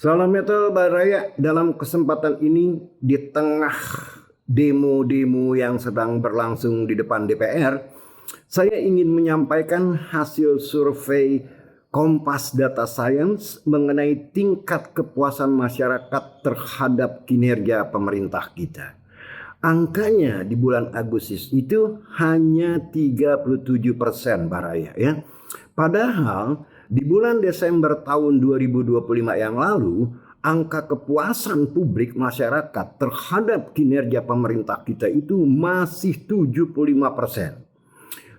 Salam metal Baraya. Dalam kesempatan ini di tengah demo-demo yang sedang berlangsung di depan DPR, saya ingin menyampaikan hasil survei Kompas Data Science mengenai tingkat kepuasan masyarakat terhadap kinerja pemerintah kita. Angkanya di bulan Agustus itu hanya 37% Baraya ya. Padahal di bulan Desember tahun 2025 yang lalu, angka kepuasan publik masyarakat terhadap kinerja pemerintah kita itu masih 75%.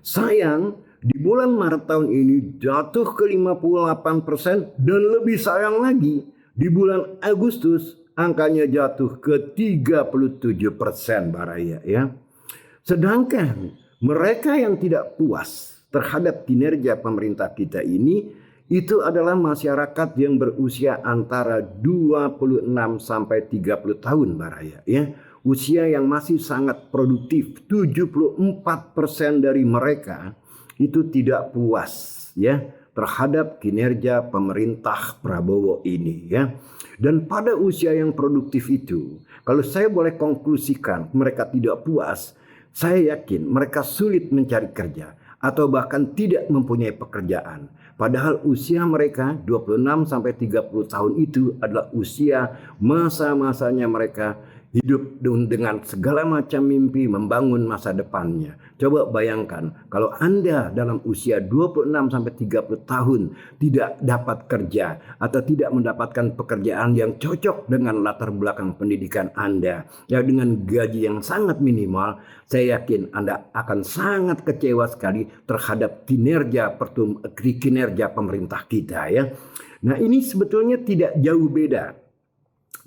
Sayang, di bulan Maret tahun ini jatuh ke 58% dan lebih sayang lagi, di bulan Agustus angkanya jatuh ke 37% Baraya ya. Sedangkan mereka yang tidak puas terhadap kinerja pemerintah kita ini itu adalah masyarakat yang berusia antara 26 sampai 30 tahun Baraya ya. Usia yang masih sangat produktif. 74% dari mereka itu tidak puas ya terhadap kinerja pemerintah Prabowo ini ya. Dan pada usia yang produktif itu, kalau saya boleh konklusikan mereka tidak puas, saya yakin mereka sulit mencari kerja atau bahkan tidak mempunyai pekerjaan. Padahal usia mereka 26 sampai 30 tahun itu adalah usia masa-masanya mereka hidup dengan segala macam mimpi membangun masa depannya. Coba bayangkan kalau Anda dalam usia 26 sampai 30 tahun tidak dapat kerja atau tidak mendapatkan pekerjaan yang cocok dengan latar belakang pendidikan Anda, ya dengan gaji yang sangat minimal, saya yakin Anda akan sangat kecewa sekali terhadap kinerja pemerintah kita ya. Nah, ini sebetulnya tidak jauh beda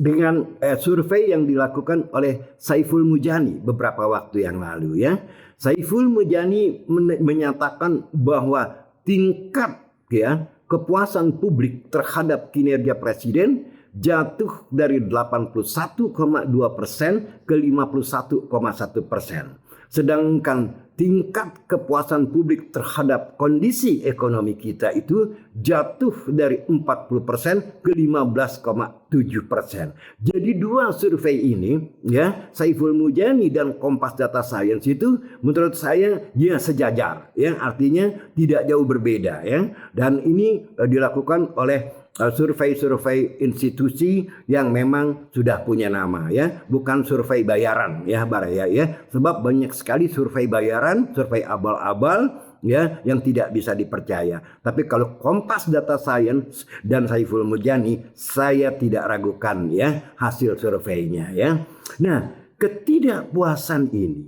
dengan survei yang dilakukan oleh Saiful Mujani beberapa waktu yang lalu ya. Saiful Mujani menyatakan bahwa tingkat ya kepuasan publik terhadap kinerja presiden jatuh dari 81,2% ke 51,1%. Sedangkan tingkat kepuasan publik terhadap kondisi ekonomi kita itu jatuh dari 40% ke 15,7%. Jadi dua survei ini ya, Saiful Mujani dan Kompas Data Science itu menurut saya ya sejajar ya, artinya tidak jauh berbeda ya. Dan ini dilakukan oleh survei-survei institusi yang memang sudah punya nama ya, bukan survei bayaran ya Baraya ya. Sebab banyak sekali survei bayaran, survei abal-abal ya yang tidak bisa dipercaya. Tapi kalau Kompas Data Science dan Saiful Mujani, saya tidak ragukan ya hasil surveinya ya. Nah, ketidakpuasan ini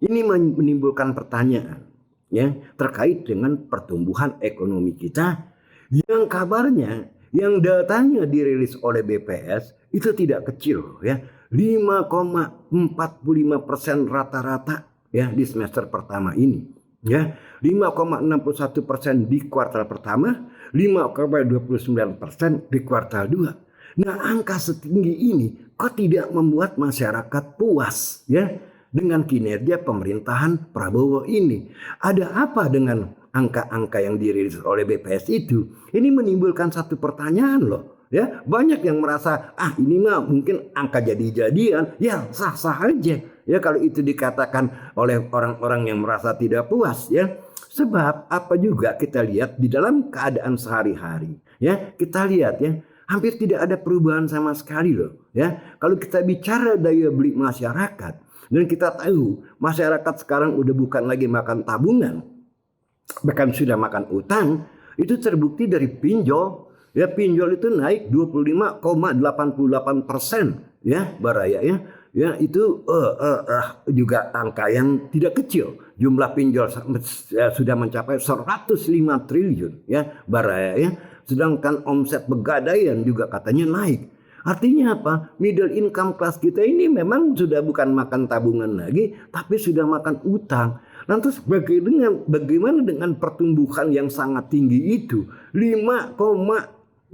menimbulkan pertanyaan ya terkait dengan pertumbuhan ekonomi kita yang kabarnya, yang datanya dirilis oleh BPS itu tidak kecil ya, 5,45% rata-rata ya di semester pertama ini ya, 5,61% di kuartal pertama, 5,29% di kuartal 2. Nah, angka setinggi ini kok tidak membuat masyarakat puas ya dengan kinerja pemerintahan Prabowo ini? Ada apa dengan angka-angka yang dirilis oleh BPS itu? Ini menimbulkan satu pertanyaan loh ya. Banyak yang merasa ini mah mungkin angka jadi-jadian, ya sah-sah aja ya kalau itu dikatakan oleh orang-orang yang merasa tidak puas ya. Sebab apa juga kita lihat di dalam keadaan sehari-hari ya, kita lihat ya hampir tidak ada perubahan sama sekali loh ya. Kalau kita bicara daya beli masyarakat, dan kita tahu masyarakat sekarang udah bukan lagi makan tabungan, bahkan sudah makan utang, itu terbukti dari pinjol ya. Pinjol itu naik 25,88% ya Baraya ya itu juga angka yang tidak kecil. Jumlah pinjol sudah mencapai 105 triliun ya Baraya ya. Sedangkan omset pegadaian juga katanya naik. Artinya apa? Middle income class kita ini memang sudah bukan makan tabungan lagi, tapi sudah makan utang. Lantas bagaimana dengan pertumbuhan yang sangat tinggi itu? 5,45%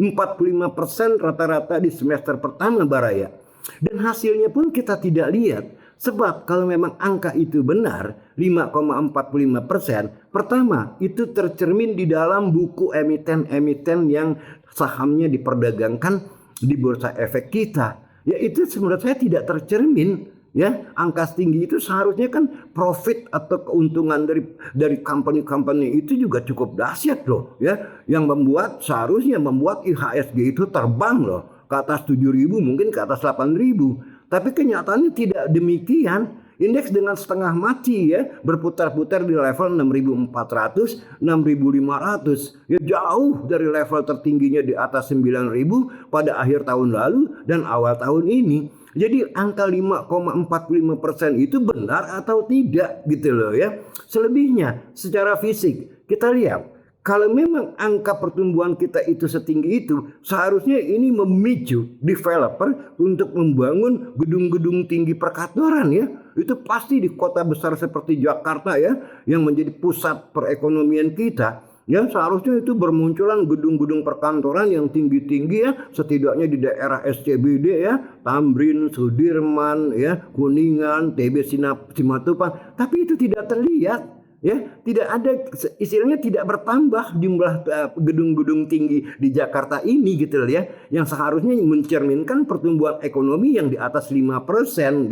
rata-rata di semester pertama Baraya. Dan hasilnya pun kita tidak lihat. Sebab kalau memang angka itu benar 5,45%, pertama itu tercermin di dalam buku emiten-emiten yang sahamnya diperdagangkan di bursa efek kita. Ya itu menurut saya tidak tercermin. Ya, angka tinggi itu seharusnya kan profit atau keuntungan dari company-company itu juga cukup dahsyat loh, ya. Yang seharusnya membuat IHSG itu terbang loh ke atas 7.000, mungkin ke atas 8.000. Tapi kenyataannya tidak demikian. Indeks dengan setengah mati ya, berputar-putar di level 6.400, 6.500. Ya jauh dari level tertingginya di atas 9.000 pada akhir tahun lalu dan awal tahun ini. Jadi angka 5,45% itu benar atau tidak gitu loh ya. Selebihnya secara fisik kita lihat, kalau memang angka pertumbuhan kita itu setinggi itu, seharusnya ini memicu developer untuk membangun gedung-gedung tinggi perkantoran ya. Itu pasti di kota besar seperti Jakarta ya, yang menjadi pusat perekonomian kita. Ya seharusnya itu bermunculan gedung-gedung perkantoran yang tinggi-tinggi ya, setidaknya di daerah SCBD ya, Tamrin, Sudirman ya, Kuningan, TB Simatupang, tapi itu tidak terlihat. Ya, tidak ada, istilahnya tidak bertambah jumlah gedung-gedung tinggi di Jakarta ini gitu loh ya, yang seharusnya mencerminkan pertumbuhan ekonomi yang di atas 5%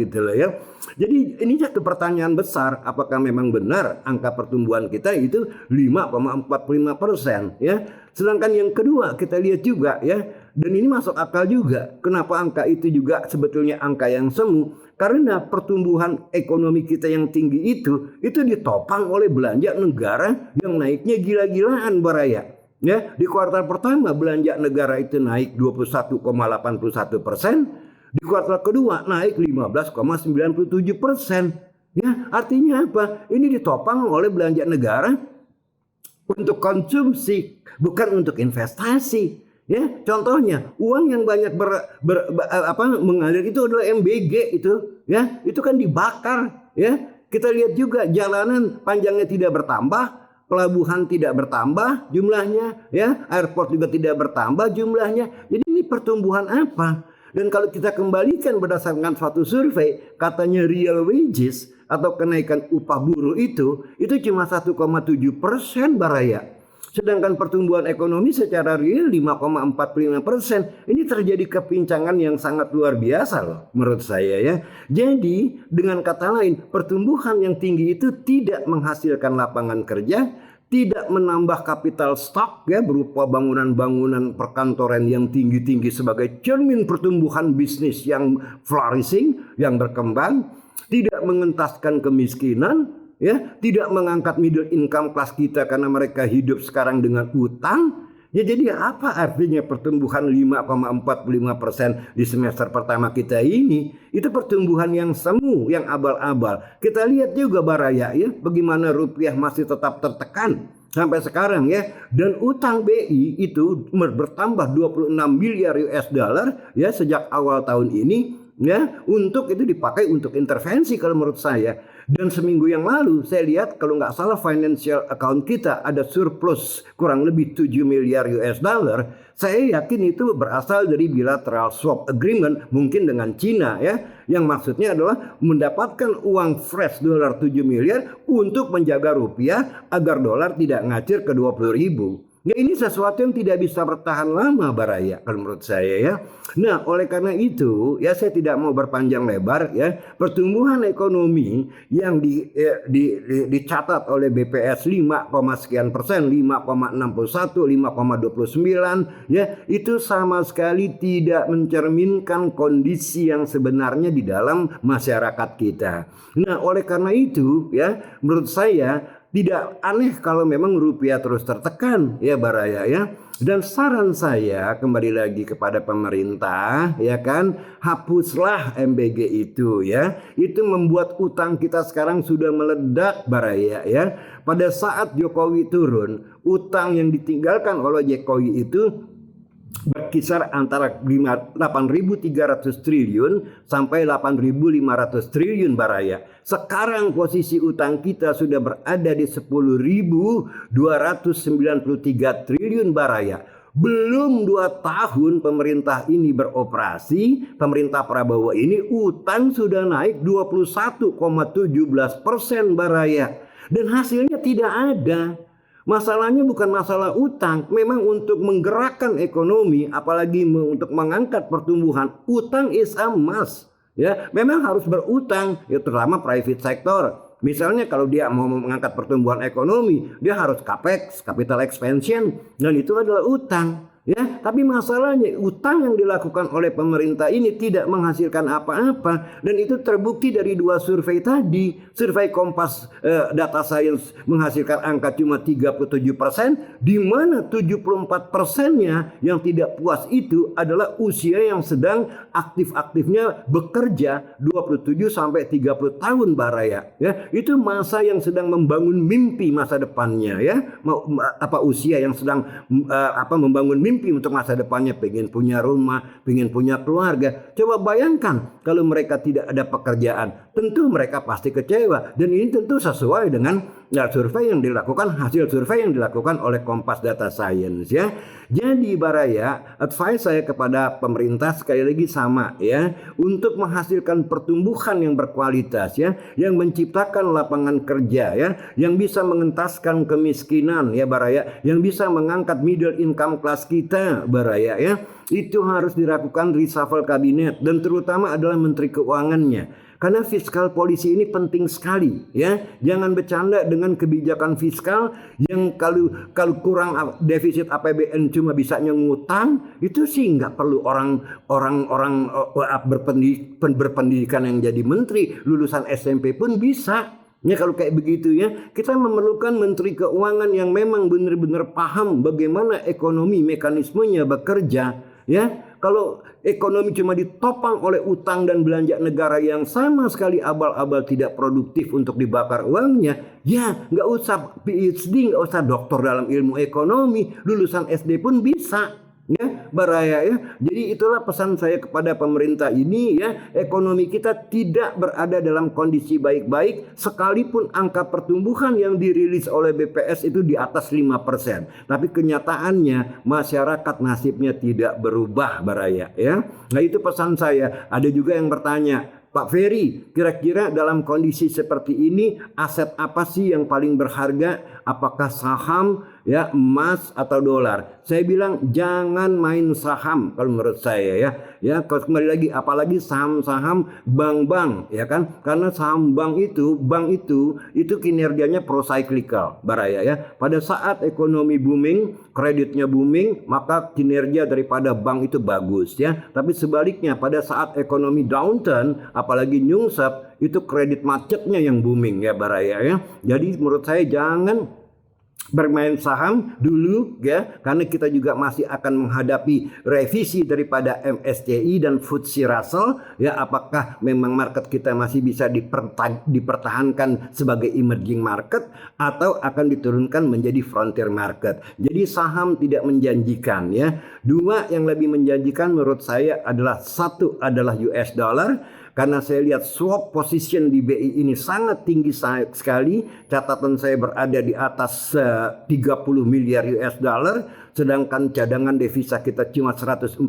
gitu loh ya. Jadi ini satu pertanyaan besar, apakah memang benar angka pertumbuhan kita itu 5,45% ya. Sedangkan yang kedua kita lihat juga ya, dan ini masuk akal juga, kenapa angka itu juga sebetulnya angka yang semu. Karena pertumbuhan ekonomi kita yang tinggi itu ditopang oleh belanja negara yang naiknya gila-gilaan Baraya. Ya, di kuartal pertama belanja negara itu naik 21,81%, di kuartal kedua naik 15,97%. Ya, artinya apa? Ini ditopang oleh belanja negara untuk konsumsi, bukan untuk investasi. Ya, contohnya uang yang banyak mengalir itu adalah MBG itu, ya, itu kan dibakar, ya. Kita lihat juga jalanan panjangnya tidak bertambah, pelabuhan tidak bertambah jumlahnya, ya, airport juga tidak bertambah jumlahnya. Jadi ini pertumbuhan apa? Dan kalau kita kembalikan berdasarkan suatu survei, katanya real wages atau kenaikan upah buruh itu cuma 1,7% Baraya. Sedangkan pertumbuhan ekonomi secara real 5,45%. Ini terjadi kepincangan yang sangat luar biasa loh menurut saya ya. Jadi dengan kata lain, pertumbuhan yang tinggi itu tidak menghasilkan lapangan kerja, tidak menambah capital stock ya, berupa bangunan-bangunan perkantoran yang tinggi-tinggi sebagai cermin pertumbuhan bisnis yang flourishing, yang berkembang, tidak mengentaskan kemiskinan, ya, tidak mengangkat middle income class kita karena mereka hidup sekarang dengan utang. Ya jadi apa artinya pertumbuhan 5,45% di semester pertama kita ini? Itu pertumbuhan yang semu, yang abal-abal. Kita lihat juga Baraya ya, bagaimana rupiah masih tetap tertekan sampai sekarang ya. Dan utang BI itu bertambah 26 miliar US dollar ya sejak awal tahun ini. Ya, untuk itu dipakai untuk intervensi kalau menurut saya. Dan seminggu yang lalu saya lihat kalau nggak salah financial account kita ada surplus kurang lebih 7 miliar US dollar. Saya yakin itu berasal dari bilateral swap agreement mungkin dengan Cina ya. Yang maksudnya adalah mendapatkan uang fresh dolar 7 miliar untuk menjaga rupiah agar dolar tidak ngacir ke 20.000. Ya ini sesuatu yang tidak bisa bertahan lama Baraya kalau menurut saya ya. Nah oleh karena itu ya saya tidak mau berpanjang lebar ya. Pertumbuhan ekonomi yang dicatat oleh BPS 5, sekian persen, 5,61, 5,29 ya, itu sama sekali tidak mencerminkan kondisi yang sebenarnya di dalam masyarakat kita. Nah oleh karena itu ya menurut saya tidak aneh kalau memang rupiah terus tertekan ya Baraya ya. Dan saran saya kembali lagi kepada pemerintah ya kan, hapuslah MBG itu ya. Itu membuat utang kita sekarang sudah meledak Baraya ya. Pada saat Jokowi turun, utang yang ditinggalkan oleh Jokowi itu berkisar antara 8.300 triliun sampai 8.500 triliun Baraya. Sekarang posisi utang kita sudah berada di 10.293 triliun Baraya. Belum 2 tahun pemerintah ini beroperasi, pemerintah Prabowo ini utang sudah naik 21,17% Baraya. Dan hasilnya tidak ada. Masalahnya bukan masalah utang. Memang untuk menggerakkan ekonomi, apalagi untuk mengangkat pertumbuhan, utang is a must. Ya, memang harus berutang, ya, terutama private sector. Misalnya kalau dia mau mengangkat pertumbuhan ekonomi, dia harus capex, capital expansion, dan itu adalah utang. Ya, tapi masalahnya utang yang dilakukan oleh pemerintah ini tidak menghasilkan apa-apa, dan itu terbukti dari dua survei tadi. Survei Kompas Data Science menghasilkan angka cuma 37%, di mana 74%-nya yang tidak puas itu adalah usia yang sedang aktif-aktifnya bekerja 27 sampai 30 tahun Baraya. Ya, itu masa yang sedang membangun mimpi masa depannya, ya. Usia yang sedang membangun mimpi untuk masa depannya, pengen punya rumah, pengen punya keluarga. Coba bayangkan kalau mereka tidak ada pekerjaan, tentu mereka pasti kecewa, dan ini tentu sesuai dengan survei yang dilakukan, hasil survei yang dilakukan oleh Kompas Data Science, ya. Jadi Baraya, advice saya kepada pemerintah sekali lagi sama, ya, untuk menghasilkan pertumbuhan yang berkualitas, ya, yang menciptakan lapangan kerja, ya, yang bisa mengentaskan kemiskinan, ya Baraya, yang bisa mengangkat middle income class kita, Baraya, ya. Itu harus dilakukan reshuffle kabinet, dan terutama adalah Menteri Keuangannya. Karena fiskal polisi ini penting sekali, ya. Jangan bercanda dengan kebijakan fiskal yang kalau kurang defisit APBN cuma bisanya ngutang, itu sih nggak perlu orang berpendidikan yang jadi menteri, lulusan SMP pun bisa. Ya, kalau kayak begitu, ya, kita memerlukan Menteri Keuangan yang memang benar-benar paham bagaimana ekonomi mekanismenya bekerja, ya. Kalau ekonomi cuma ditopang oleh utang dan belanja negara yang sama sekali abal-abal tidak produktif untuk dibakar uangnya, ya nggak usah PhD, nggak usah doktor dalam ilmu ekonomi, lulusan SD pun bisa. Ya, Baraya, ya. Jadi itulah pesan saya kepada pemerintah ini, ya. Ekonomi kita tidak berada dalam kondisi baik-baik sekalipun angka pertumbuhan yang dirilis oleh BPS itu di atas 5%. Tapi kenyataannya masyarakat nasibnya tidak berubah, Baraya, ya. Nah, itu pesan saya. Ada juga yang bertanya, Pak Ferry, kira-kira dalam kondisi seperti ini aset apa sih yang paling berharga? Apakah saham, ya, emas atau dolar? Saya bilang jangan main saham kalau menurut saya, ya. Ya, kembali lagi, apalagi saham-saham bank-bank, ya kan? Karena saham bank itu kinerjanya pro-cyclical, Baraya, ya. Pada saat ekonomi booming, kreditnya booming, maka kinerja daripada bank itu bagus, ya. Tapi sebaliknya pada saat ekonomi downturn, apalagi nyungsep, itu kredit macetnya yang booming, ya Baraya, ya. Jadi menurut saya jangan bermain saham dulu, ya, karena kita juga masih akan menghadapi revisi daripada MSCI dan FTSE Russell, ya. Apakah memang market kita masih bisa dipertahankan sebagai emerging market atau akan diturunkan menjadi frontier market. Jadi saham tidak menjanjikan, ya. Dua yang lebih menjanjikan menurut saya adalah, satu adalah US dollar. Karena saya lihat swap position di BI ini sangat tinggi sekali. Catatan saya berada di atas 30 miliar US dollar. Sedangkan cadangan devisa kita cuma 145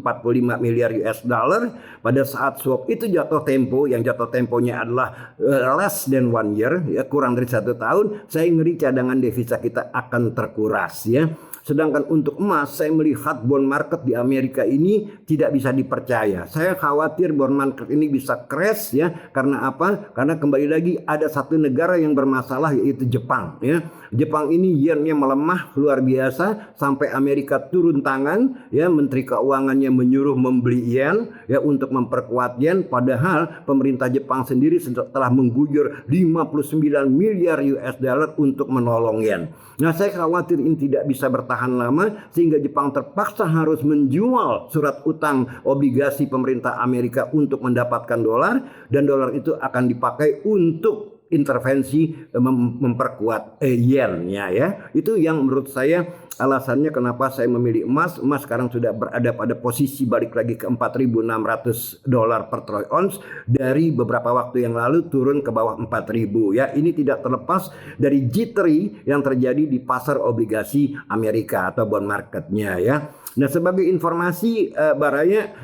miliar US dollar. Pada saat swap itu jatuh tempo, yang jatuh temponya adalah less than 1 year, ya, kurang dari 1 tahun, saya ngeri cadangan devisa kita akan terkuras, ya. Sedangkan untuk emas, saya melihat bond market di Amerika ini tidak bisa dipercaya. Saya khawatir bond market ini bisa crash, ya. Karena apa? Karena kembali lagi ada satu negara yang bermasalah, yaitu Jepang, ya. Jepang ini yennya melemah luar biasa sampai Amerika turun tangan, ya. Menteri Keuangannya menyuruh membeli yen, ya, untuk memperkuat yen, padahal pemerintah Jepang sendiri telah mengguyur 59 miliar US dollar untuk menolong yen. Nah, saya khawatir ini tidak bisa bertahan lama sehingga Jepang terpaksa harus menjual surat utang obligasi pemerintah Amerika untuk mendapatkan dolar, dan dolar itu akan dipakai untuk intervensi memperkuat yen-nya, ya. Itu yang menurut saya alasannya kenapa saya memilih emas. Emas sekarang sudah berada pada posisi balik lagi ke 4.600 dolar per troy ounce, dari beberapa waktu yang lalu turun ke bawah 4.000, ya. Ini tidak terlepas dari jittery yang terjadi di pasar obligasi Amerika atau bond marketnya, ya. Nah, sebagai informasi Baraya,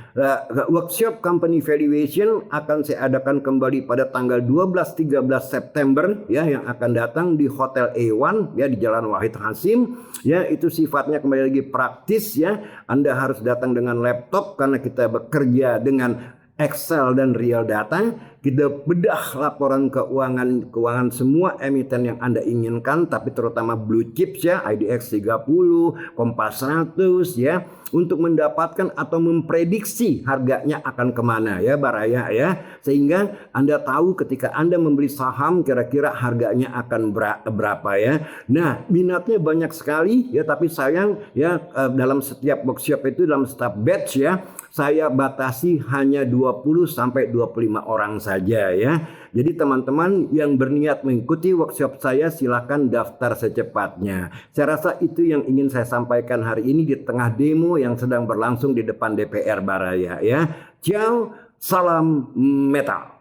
workshop company valuation akan saya adakan kembali pada tanggal 12-13 September ya, yang akan datang di Hotel A1 ya, di Jalan Wahid Hasim ya. Itu sifatnya kembali lagi praktis ya. Anda harus datang dengan laptop karena kita bekerja dengan Excel dan real data. Kita bedah laporan keuangan semua emiten yang Anda inginkan, tapi terutama blue chips ya, IDX 30, Kompas 100 ya, untuk mendapatkan atau memprediksi harganya akan kemana ya Baraya ya, sehingga Anda tahu ketika Anda membeli saham kira-kira harganya akan berapa ya. Nah, minatnya banyak sekali ya, tapi sayang ya, dalam setiap workshop itu, dalam setiap batch ya, saya batasi hanya 20 sampai 25 orang saja ya. Jadi teman-teman yang berniat mengikuti workshop saya silakan daftar secepatnya. Saya rasa itu yang ingin saya sampaikan hari ini di tengah demo yang sedang berlangsung di depan DPR Baraya ya. Ciao, salam metal.